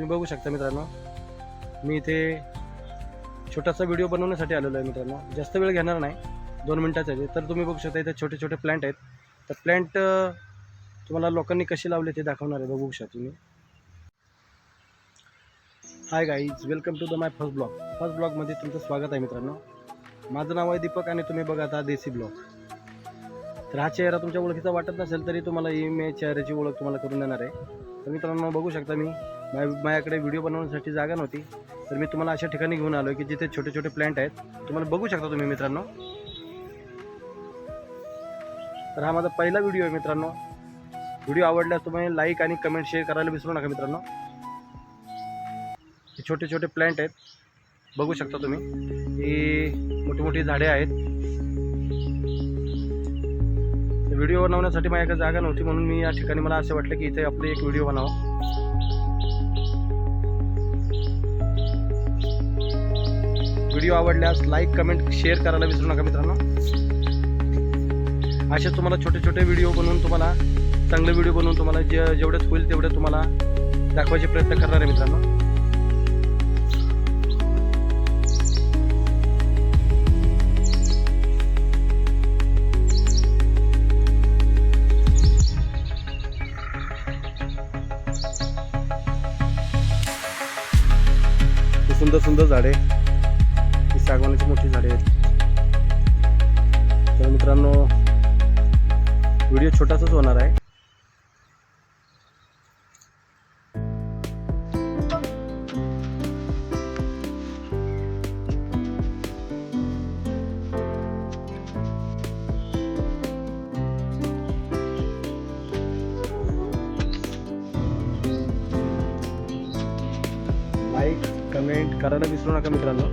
बघू शकता मित्रांनो, मी इथे छोटासा व्हिडिओ बनवण्यासाठी आलेलो आहे मित्रांनो. जास्त वेळ घेणार नाही, 2 मिनिटाचा आहे. तर तुम्ही बघू शकता इथे छोटे छोटे प्लांट आहेत. तर प्लांट तुम्हाला लोकांनी कशी लावले ते दाखवणार आहे. बघू शकता तुम्ही. Hi guys, welcome to the my first blog. First ब्लॉगमध्ये तुमचं स्वागत आहे मित्रांनो. माझं नाव आहे दीपक आणि तुम्ही बघा आता देसी ब्लॉग. तर हा चेहरा तुमच्या ओळखीचा वाटत नसेल तरी तुम्हाला ही मी चेहऱ्याची ओळख तुम्हाला करून देणार आहे. तर मित्रांनो बघू शकता, माझ्याकडे व्हिडिओ बनवण्यासाठी जागा नव्हती, तर मी तुम्हाला अशा ठिकाणी घेऊन आलो की जिथे छोटे छोटे प्लांट आहेत. तुम्हाला बघू शकता तुम्ही मित्रांनो. तर हा माझा पहिला व्हिडिओ आहे मित्रांनो. व्हिडिओ आवडल्यास तुम्ही लाईक आणि कमेंट शेअर करायला विसरू नका मित्रांनो. हे छोटे छोटे प्लांट आहेत, बघू शकता तुम्ही. ही मोठी मोठी झाडे आहेत. व्हिडिओ बनवण्यासाठी माझ्याकडे जागा नव्हती, म्हणून मी या ठिकाणी मला असं वाटलं की इथे आपले एक व्हिडिओ बनावा. व्हिडिओ आवडल्यास लाईक कमेंट शेअर करायला विसरू नका मित्रांनो. असे तुम्हाला छोटे छोटे व्हिडिओ बनवून, तुम्हाला चांगले व्हिडिओ बनवून तुम्हाला जेवढेच होईल तेवढे तुम्हाला दाखवायचे प्रयत्न करणार आहे मित्रांनो. सुंदर सुंदर झाडे, ही सागवानाची मोठी झाडे आहेत. तर मित्रांनो व्हिडिओ छोटासाच होणार आहे. लाईक कमेंट करायला विसरू नका मित्रांनो.